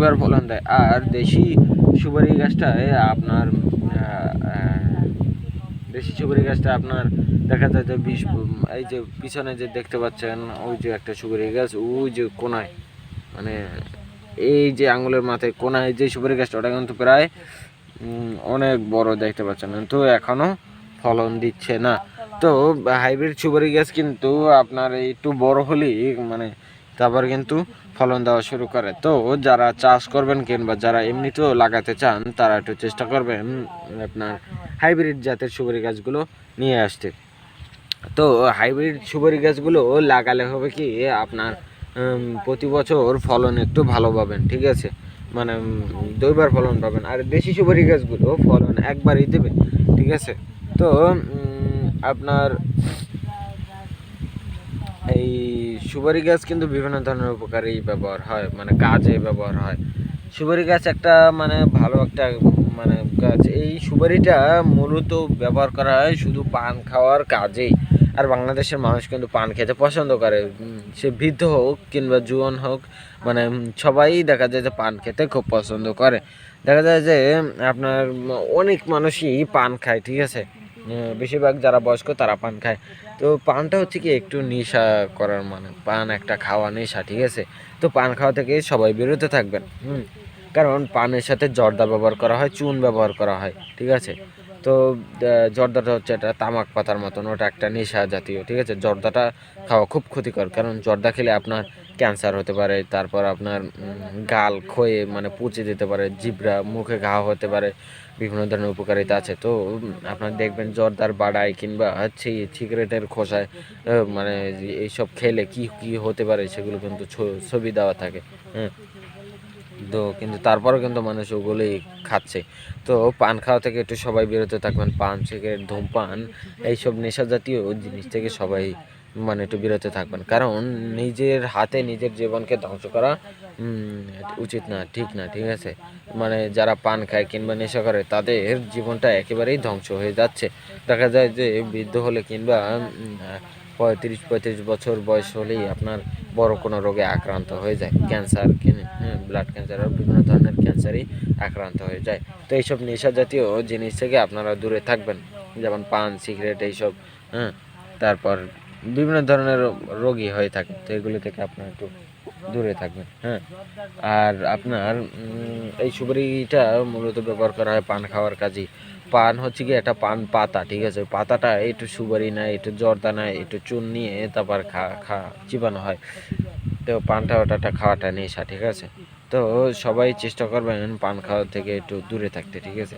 এবার ফলন দেয়। আর দেশি সুপারি গাছটায় আপনার দেশি সুপারি গাছটা আপনার দেখা যায় যে এই যে পিছনে যে দেখতে পাচ্ছেন ওই যে একটা সুপারি গাছ, ওই যে কোনায় মানে এই যে আঙুলের মাথায় কোনায় যে সুপারি গাছটা, ওটা কিন্তু প্রায় অনেক বড় দেখতে পাচ্ছেন, কিন্তু এখনও ফলন দিচ্ছে না। তো হাইব্রিড সুপারি গাছ কিন্তু আপনার একটু বড় হলেই মানে তারপর কিন্তু ফলন দেওয়া শুরু করে। তো যারা চাষ করবেন কিংবা যারা এমনিতেও লাগাতে চান তারা একটু চেষ্টা করবেন আপনার হাইব্রিড জাতের সুপারি গাছগুলো নিয়ে আসতে। তো হাইব্রিড সুপারি গাছগুলো লাগালে হবে কি আপনার প্রতি বছর ফলন একটু ভালো পাবেন, ঠিক আছে, মানে দুইবার ফলন পাবেন। আর দেশি সুপারি গাছগুলো ফলন একবারই দেবে, ঠিক আছে। তো আপনার এই সুপারি গাছ কিন্তু বিভিন্ন ধরনের উপকারী ব্যবহার হয়, মানে কাজে ব্যবহার হয়। সুপারি গাছ একটা মানে ভালো একটা মানে গাছ। এই সুপারিটা মূলত ব্যবহার করা হয় শুধু পান খাওয়ার কাজেই। আর বাংলাদেশের মানুষ কিন্তু পান খেতে পছন্দ করে, সে বৃদ্ধ হোক কিংবা জুয়ান হোক, মানে সবাই দেখা যায় যে পান খেতে খুব পছন্দ করে। দেখা যায় যে আপনার অনেক মানুষই পান খায়, ঠিক আছে, বেশিরভাগ যারা বয়স্ক তারা পান খায়। তো পানটা হচ্ছে কি একটু নেশা করার, মানে পান একটা খাওয়া নেশা, ঠিক আছে। তো পান খাওয়া থেকে সবাই বিরত থাকবেন, কারণ পানের সাথে জর্দা ব্যবহার করা হয়, চুন ব্যবহার করা হয়, ঠিক আছে। তো জর্দাটা হচ্ছে একটা তামাক পাতার মতন, ওটা একটা নেশা জাতীয়, ঠিক আছে। জর্দাটা খাওয়া খুব ক্ষতিকর, কারণ জর্দা খেলে আপনার ক্যান্সার হতে পারে, তারপর আপনার গাল ক্ষয়ে মানে পচে যেতে পারে, জিভরা মুখে ঘা হতে পারে, বিভিন্ন ধরনের উপকারিতা আছে। তো আপনার দেখবেন জর্দার বাড়ায় কিংবা হচ্ছে সিগারেটের খোসায় মানে এইসব খেলে কি কি হতে পারে সেগুলো কিন্তু ছবি দেওয়া থাকে, হ্যাঁ। তো কিন্তু তারপরেও কিন্তু মানুষ ওগুলোই খাচ্ছে। তো পান খাওয়া থেকে একটু সবাই বিরত থাকবেন, পান সিগারেট ধূমপান এইসব নেশা জাতীয় জিনিস থেকে সবাই মানে একটু বিরত থাকবেন, কারণ নিজের হাতে নিজের জীবনকে ধ্বংস করা উচিত না, ঠিক না, ঠিক আছে। মানে যারা পান খায় কিংবা নেশা করে তাদের জীবনটা একেবারেই ধ্বংস হয়ে যাচ্ছে। দেখা যায় যে বৃদ্ধ হলে কিংবা 35 বছর বয়স হলেই আপনার বড় কোনো রোগে আক্রান্ত হয়ে যায়, ক্যান্সার, ব্লাড ক্যান্সার আর বিভিন্ন ধরনের ক্যান্সারই আক্রান্ত হয়ে যায়। তো এইসব নেশা জাতীয় জিনিস থেকে আপনারা দূরে থাকবেন, যেমন পান সিগারেট এইসব, হ্যাঁ। তারপর বিভিন্ন ধরনের রোগী হয়ে থাকে, তো এগুলি থেকে আপনারা একটু দূরে থাকবেন, হ্যাঁ। আর আপনার এই সুপারিটা মূলত ব্যবহার করা হয় পান খাওয়ার কাজেই। পান হচ্ছে কি একটা পান পাতা, ঠিক আছে, পাতাটা একটু সুপারি নেয়, একটু জর্দা নেয়, একটু চুন নিয়ে তারপর চিবানো হয়। তো পানটা ওটা খাওয়াটা নেশা, ঠিক আছে। তো সবাই চেষ্টা করবেন পান খাওয়া থেকে একটু দূরে থাকতে, ঠিক আছে।